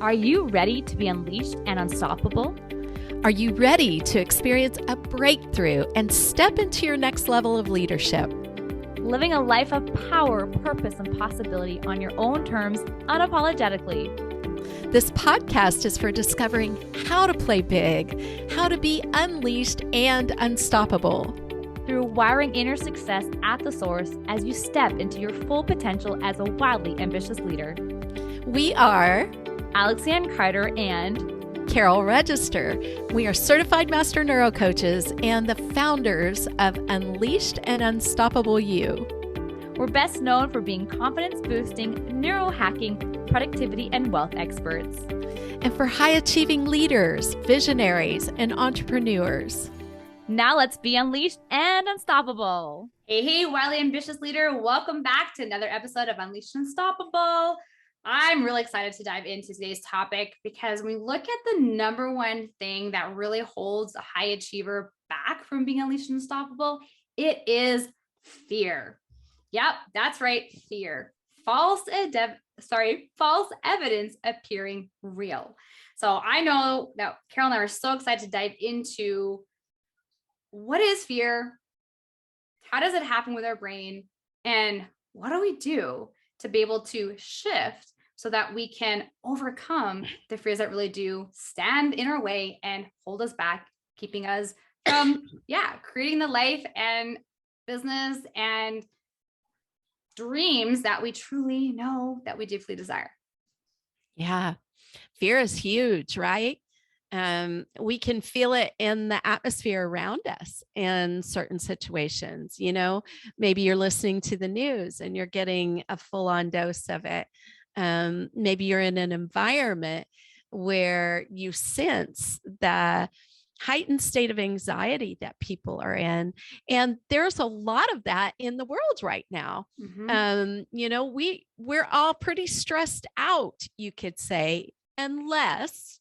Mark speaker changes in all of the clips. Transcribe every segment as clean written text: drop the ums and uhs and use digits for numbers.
Speaker 1: Are you ready to be unleashed and unstoppable?
Speaker 2: Are you ready to experience a breakthrough and step into your next level of leadership?
Speaker 1: Living a life of power, purpose, and possibility on your own terms, unapologetically.
Speaker 2: This podcast is for discovering how to play big, how to be unleashed and unstoppable.
Speaker 1: Through wiring inner success at the source as you step into your full potential as a wildly ambitious leader.
Speaker 2: We are
Speaker 1: Alexanne Carter and
Speaker 2: Carol Register. We are certified Master Neurocoaches and the founders of Unleashed and Unstoppable You.
Speaker 1: We're best known for being confidence-boosting, neurohacking, productivity, and wealth experts.
Speaker 2: And for high-achieving leaders, visionaries, and entrepreneurs.
Speaker 1: Now let's be unleashed and unstoppable.
Speaker 3: Hey, wildly ambitious leader. Welcome back to another episode of Unleashed and Unstoppable. I'm really excited to dive into today's topic because when we look at the number one thing that really holds a high achiever back from being unleashed and unstoppable, it is fear. Yep, that's right, fear. False evidence appearing real. So I know that Carol and I are so excited to dive into what is fear? How does it happen with our brain? And what do we do to be able to shift so that we can overcome the fears that really do stand in our way and hold us back, keeping us from, creating the life and business and dreams that we truly know that we deeply desire.
Speaker 2: Yeah, fear is huge, right? We can feel it in the atmosphere around us in certain situations. You know, maybe you're listening to the news and you're getting a full-on dose of it. Maybe you're in an environment where you sense the heightened state of anxiety that people are in. And there's a lot of that in the world right now. Mm-hmm. We're all pretty stressed out, you could say, unless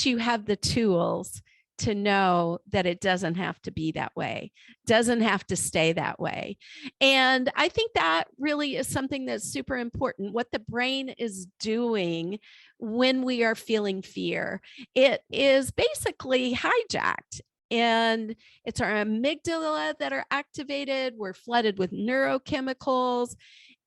Speaker 2: you have the tools to know that it doesn't have to be that way, doesn't have to stay that way. And I think that really is something that's super important, what the brain is doing when we are feeling fear. It is basically hijacked. And it's our amygdala that are activated. We're flooded with neurochemicals.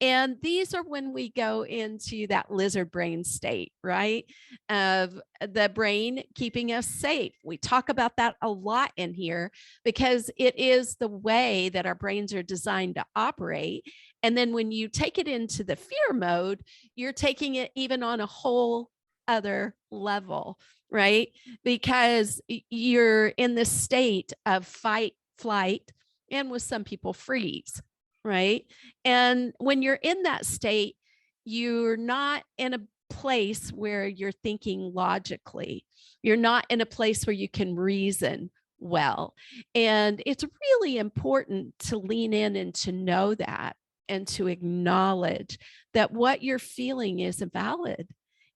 Speaker 2: And these are when we go into that lizard brain state, right? Of the brain keeping us safe. We talk about that a lot in here because it is the way that our brains are designed to operate. And then when you take it into the fear mode, you're taking it even on a whole other level, right? Because you're in this state of fight, flight, and with some people freeze. Right. And when you're in that state, you're not in a place where you're thinking logically. You're not in a place where you can reason well. And it's really important to lean in and to know that and to acknowledge that what you're feeling is valid.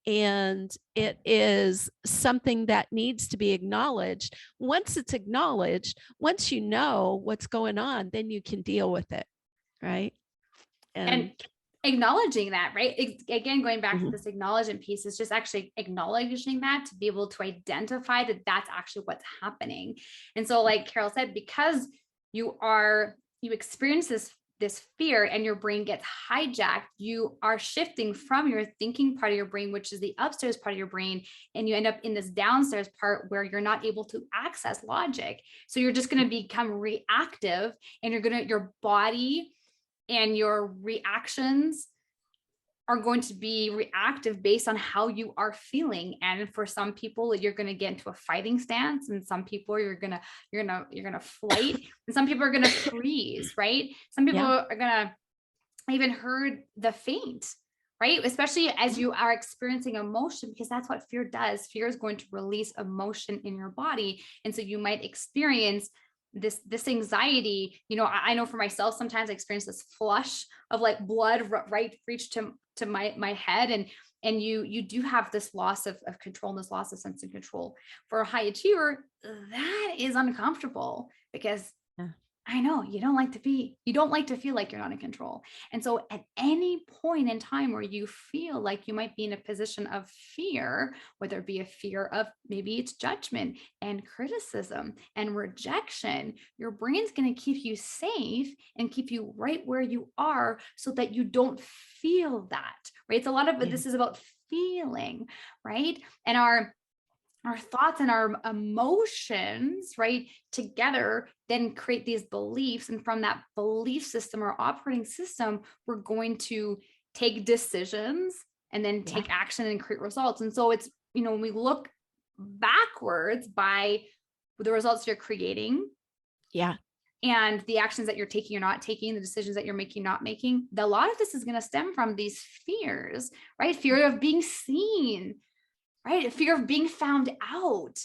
Speaker 2: And it is something that needs to be acknowledged. Once it's acknowledged, once you know what's going on, then you can deal with it. Right.
Speaker 3: And acknowledging that, right? Again, going back to this acknowledgement piece is just actually acknowledging that to be able to identify that that's actually what's happening. And so like Carol said, because you experience this fear and your brain gets hijacked, you are shifting from your thinking part of your brain, which is the upstairs part of your brain, and you end up in this downstairs part where you're not able to access logic. So you're just going to become reactive, and your body and your reactions are going to be reactive based on how you are feeling. And for some people, you're going to get into a fighting stance, and some people you're going to flight, and some people are going to freeze, right? Some people are going to, I even heard the faint, right? Especially as you are experiencing emotion, because that's what fear does. Fear is going to release emotion in your body. And so you might experience this anxiety. I know for myself, sometimes I experience this flush of like blood reach to my head. And you do have this loss of control and this loss of sense of control. For a high achiever, that is uncomfortable because I know you don't like to feel like you're not in control. And so at any point in time where you feel like you might be in a position of fear, whether it be a fear of maybe it's judgment and criticism and rejection, your brain's going to keep you safe and keep you right where you are so that you don't feel that, right? It's a lot of
Speaker 2: Yeah.
Speaker 3: this is about feeling, right? And our thoughts and our emotions, right, together then create these beliefs. And from that belief system or operating system, we're going to take decisions and then take action and create results. And so it's, when we look backwards by the results you're creating.
Speaker 2: Yeah.
Speaker 3: And the actions that you're taking or not taking, the decisions that you're making, not making, a lot of this is going to stem from these fears, right? Fear of being seen, right? Fear of being found out,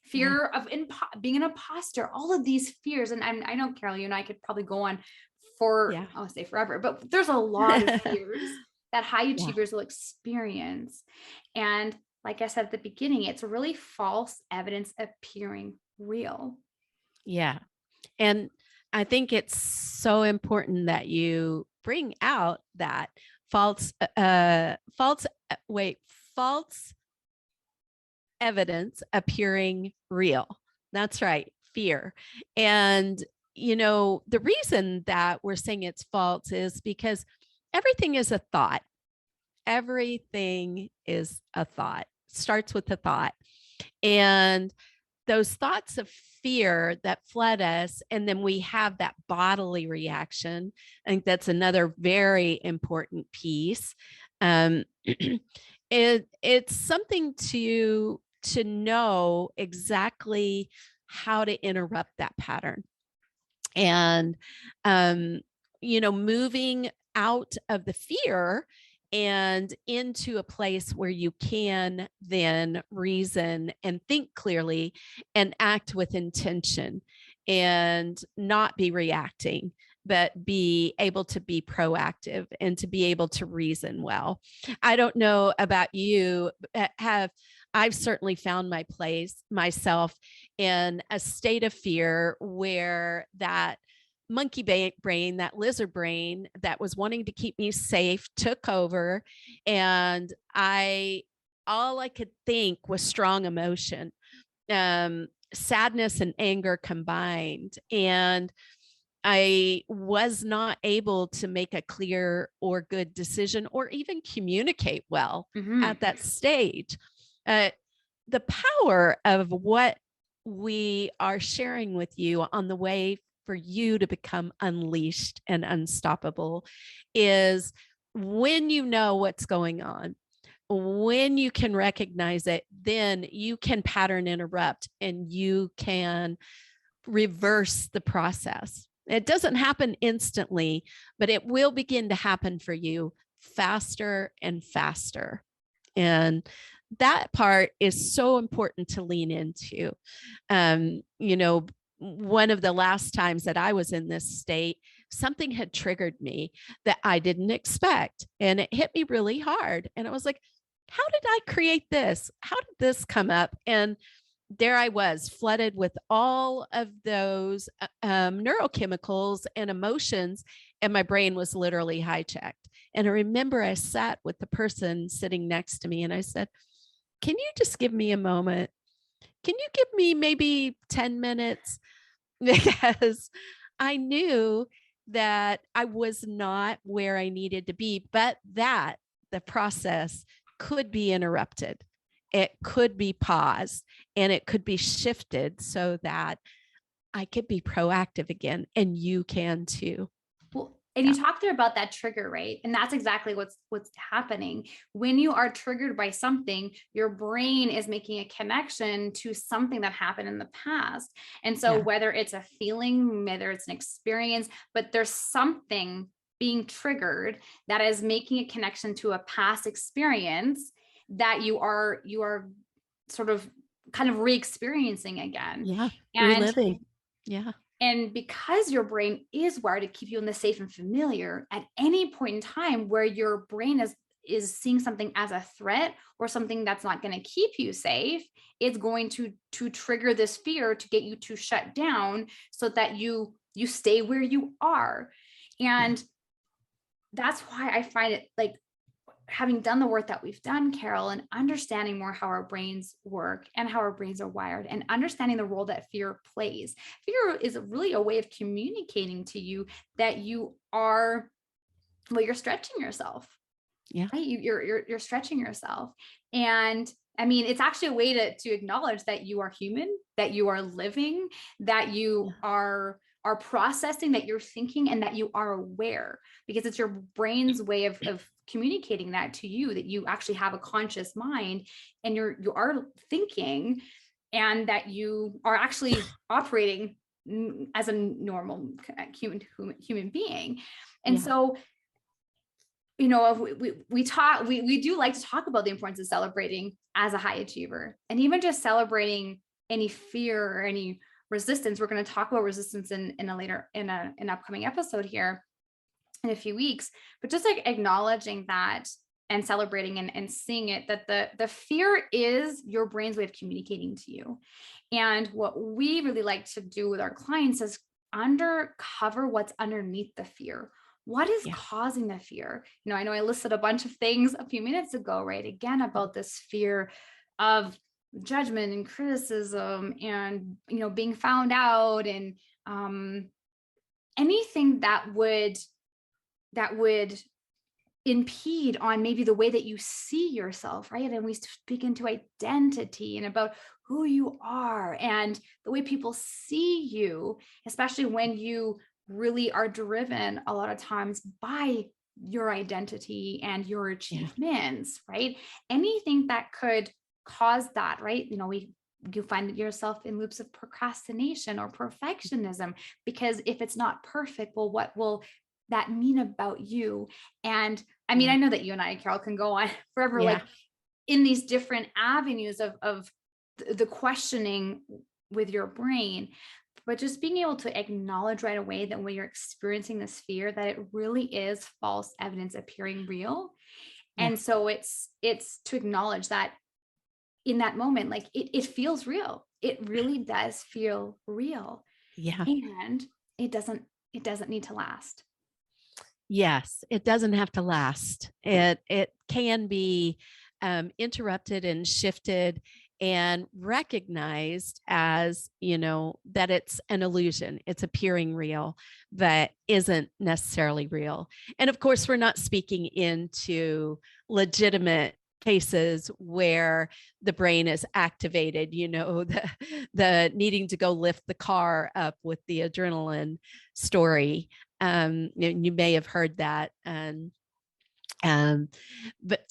Speaker 3: fear of being an imposter, all of these fears. And I know, Carol, you and I could probably go on for, I won't say forever, but there's a lot of fears that high achievers will experience. And like I said at the beginning, it's really false evidence appearing real.
Speaker 2: Yeah. And I think it's so important that you bring out that false evidence appearing real. That's right. Fear. And, the reason that we're saying it's false is because everything is a thought. Everything is a thought. Starts with a thought. And those thoughts of fear that flood us, and then we have that bodily reaction. I think that's another very important piece. It's something to know exactly how to interrupt that pattern. And, moving out of the fear and into a place where you can then reason and think clearly and act with intention and not be reacting, but be able to be proactive and to be able to reason well. I don't know about you, I've certainly found myself in a state of fear where that monkey brain, that lizard brain that was wanting to keep me safe, took over. And all I could think was strong emotion, sadness and anger combined. And I was not able to make a clear or good decision or even communicate well at that stage. The power of what we are sharing with you on the way for you to become unleashed and unstoppable is when you know what's going on, when you can recognize it, then you can pattern interrupt and you can reverse the process. It doesn't happen instantly, but it will begin to happen for you faster and faster. And that part is so important to lean into. One of the last times that I was in this state, something had triggered me that I didn't expect. And it hit me really hard. And I was like, how did I create this? How did this come up? And there I was, flooded with all of those neurochemicals and emotions, and my brain was literally hijacked. And I remember I sat with the person sitting next to me and I said, can you just give me a moment? Can you give me maybe 10 minutes? Because I knew that I was not where I needed to be, but that the process could be interrupted. It could be paused and it could be shifted so that I could be proactive again, and you can too.
Speaker 3: Well, and you talked there about that trigger, right? And that's exactly what's happening. When you are triggered by something, your brain is making a connection to something that happened in the past. And so whether it's a feeling, whether it's an experience, but there's something being triggered that is making a connection to a past experience that you are sort of kind of re-experiencing again.
Speaker 2: Yeah.
Speaker 3: And
Speaker 2: reliving. Yeah.
Speaker 3: And because your brain is wired to keep you in the safe and familiar, at any point in time where your brain is seeing something as a threat or something that's not going to keep you safe, it's going to trigger this fear to get you to shut down so that you you stay where you are. And that's why I find it like, having done the work that we've done, Carol, and understanding more how our brains work and how our brains are wired, and understanding the role that fear plays. Fear is really a way of communicating to you that you are, well, you're stretching yourself.
Speaker 2: Yeah.
Speaker 3: Right? You're stretching yourself. And I mean, it's actually a way to acknowledge that you are human, that you are living, that you are processing, that you're thinking, and that you are aware, because it's your brain's way of communicating that to you, that you actually have a conscious mind and you are thinking, and that you are actually operating as a normal human being. And so, you know, we do like to talk about the importance of celebrating as a high achiever, and even just celebrating any fear or any resistance. We're going to talk about resistance in an upcoming episode here in a few weeks, but just like acknowledging that and celebrating and seeing it, that the fear is your brain's way of communicating to you. And what we really like to do with our clients is uncover what's underneath the fear. What is causing the fear? You know, I know I listed a bunch of things a few minutes ago, right? Again, about this fear of judgment and criticism and, you know, being found out, and anything that would impede on maybe the way that you see yourself, right? And we speak into identity and about who you are and the way people see you, especially when you really are driven a lot of times by your identity and your achievements, right? Anything that could cause that, right? You know, you find yourself in loops of procrastination or perfectionism, because if it's not perfect, well, what will that mean about you? And I mean, I know that you and I, Carol, can go on forever, like in these different avenues of the questioning with your brain, but just being able to acknowledge right away that when you're experiencing this fear, that it really is false evidence appearing real. And so it's to acknowledge that in that moment, like it feels real. It really does feel real.
Speaker 2: Yeah.
Speaker 3: And it doesn't need to last.
Speaker 2: Yes, it doesn't have to last. It can be interrupted and shifted and recognized as, you know, that it's an illusion. It's appearing real, but isn't necessarily real. And of course, we're not speaking into legitimate cases where the brain is activated, you know, the needing to go lift the car up with the adrenaline story. You may have heard that. But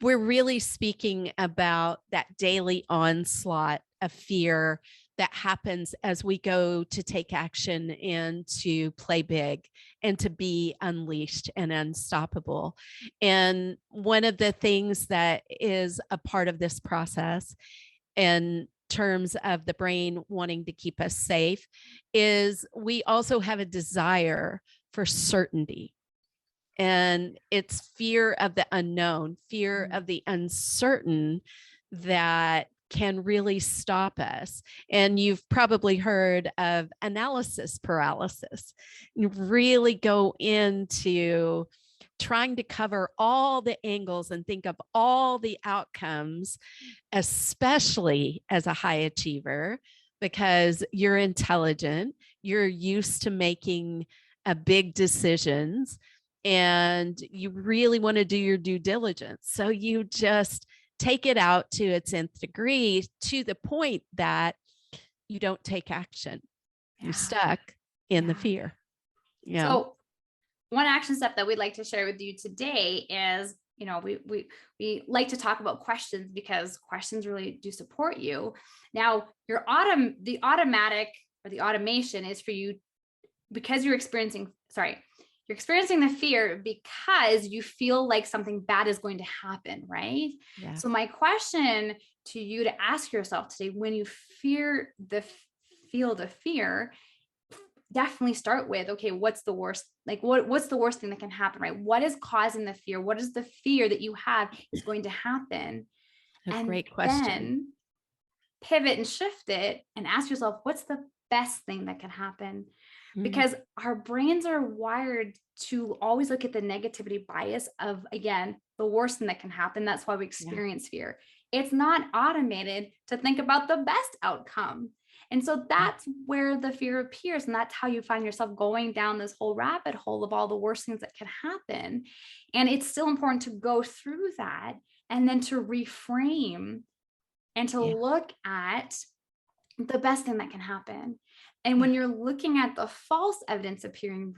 Speaker 2: we're really speaking about that daily onslaught of fear that happens as we go to take action and to play big and to be unleashed and unstoppable. And one of the things that is a part of this process in terms of the brain wanting to keep us safe is we also have a desire for certainty. And it's fear of the unknown, fear of the uncertain that can really stop us. And you've probably heard of analysis paralysis. You really go into trying to cover all the angles and think of all the outcomes, especially as a high achiever, because you're intelligent, you're used to making big decisions, and you really want to do your due diligence. So you just take it out to its nth degree, to the point that you don't take action. You're stuck in the fear. Yeah.
Speaker 3: So one action step that we'd like to share with you today is, you know, we like to talk about questions because questions really do support you. Now, the automatic or the automation is for you because you're experiencing the fear because you feel like something bad is going to happen, right? Yeah. So my question to you to ask yourself today, when you feel the fear, definitely start with, okay, what's the worst? Like what's the worst thing that can happen, right? What is causing the fear? What is the fear that you have is going to happen?
Speaker 2: Great question.
Speaker 3: Then pivot and shift it and ask yourself, what's the best thing that can happen? because our brains are wired to always look at the negativity bias of, again, the worst thing that can happen. That's why we experience fear. It's not automated to think about the best outcome. And so that's where the fear appears. And that's how you find yourself going down this whole rabbit hole of all the worst things that can happen. And it's still important to go through that and then to reframe and to look at the best thing that can happen. And when you're looking at the false evidence appearing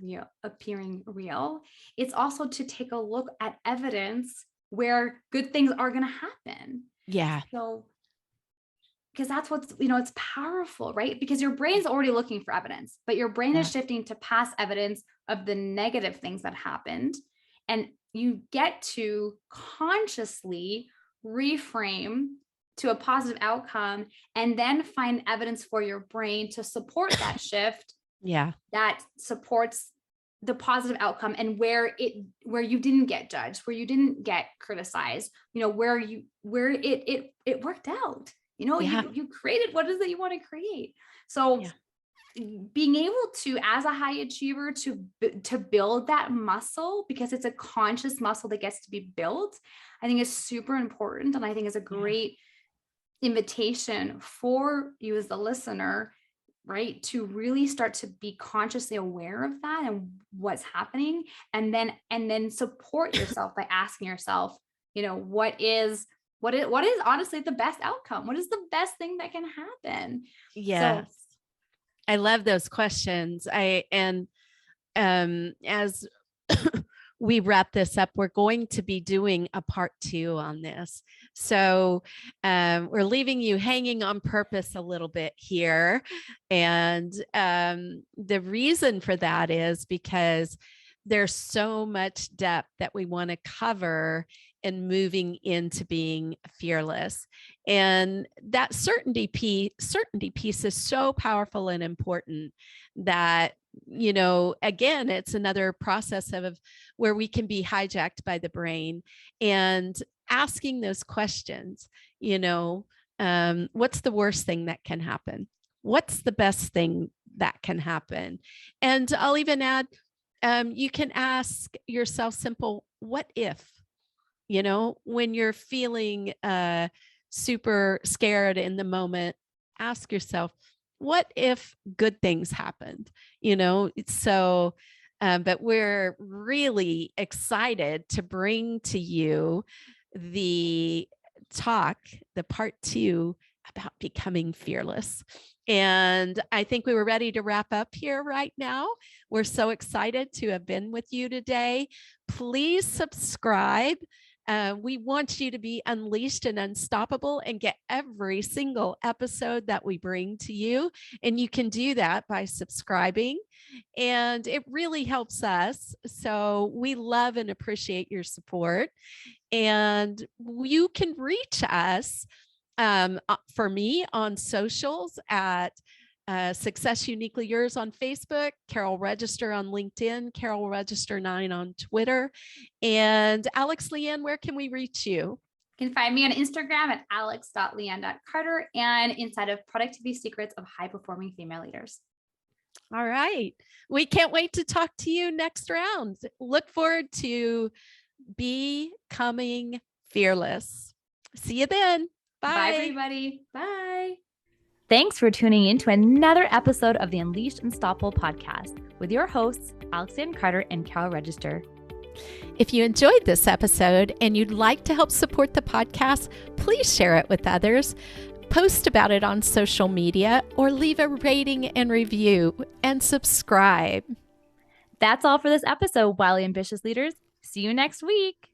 Speaker 3: real, it's also to take a look at evidence where good things are going to happen.
Speaker 2: Yeah.
Speaker 3: So, because that's what's, it's powerful, right? Because your brain's already looking for evidence, but your brain is shifting to past evidence of the negative things that happened. And you get to consciously reframe to a positive outcome and then find evidence for your brain to support that shift. That supports the positive outcome, and where you didn't get judged, where you didn't get criticized, where it worked out, you created what is it you want to create. So being able to, as a high achiever, to build that muscle, because it's a conscious muscle that gets to be built, I think is super important. And I think is a great invitation for you as the listener, right? To really start to be consciously aware of that and what's happening. And then support yourself by asking yourself, what is honestly the best outcome? What is the best thing that can happen?
Speaker 2: Yes. So, I love those questions. As we wrap this up, we're going to be doing a part 2 on this. So we're leaving you hanging on purpose a little bit here. And the reason for that is because there's so much depth that we want to cover in moving into being fearless. And that certainty piece is so powerful and important that, again, it's another process of where we can be hijacked by the brain, and asking those questions, what's the worst thing that can happen? What's the best thing that can happen? And I'll even add, you can ask yourself simple, what if, when you're feeling super scared in the moment, ask yourself, what if good things happened? So, but we're really excited to bring to you the part 2 about becoming fearless. And I think we were ready to wrap up here right now. We're so excited to have been with you today. Please subscribe. We want you to be unleashed and unstoppable and get every single episode that we bring to you. And you can do that by subscribing. And it really helps us. So we love and appreciate your support. And you can reach us, for me, on socials at Success Uniquely Yours on Facebook, Carol Register on LinkedIn, Carol Register 9 on Twitter. And Alex Leanne, where can we reach you?
Speaker 3: You can find me on Instagram at alex.leanne.carter and inside of Productivity Secrets of High Performing Female Leaders.
Speaker 2: All right. We can't wait to talk to you next round. Look forward to becoming fearless. See you then. Bye.
Speaker 3: Bye, everybody. Bye.
Speaker 1: Thanks for tuning in to another episode of the Unleashed Unstoppable podcast with your hosts, Alexandra Carter and Carol Register.
Speaker 2: If you enjoyed this episode and you'd like to help support the podcast, please share it with others, post about it on social media, or leave a rating and review, and subscribe.
Speaker 1: That's all for this episode, Wildly Ambitious Leaders. See you next week.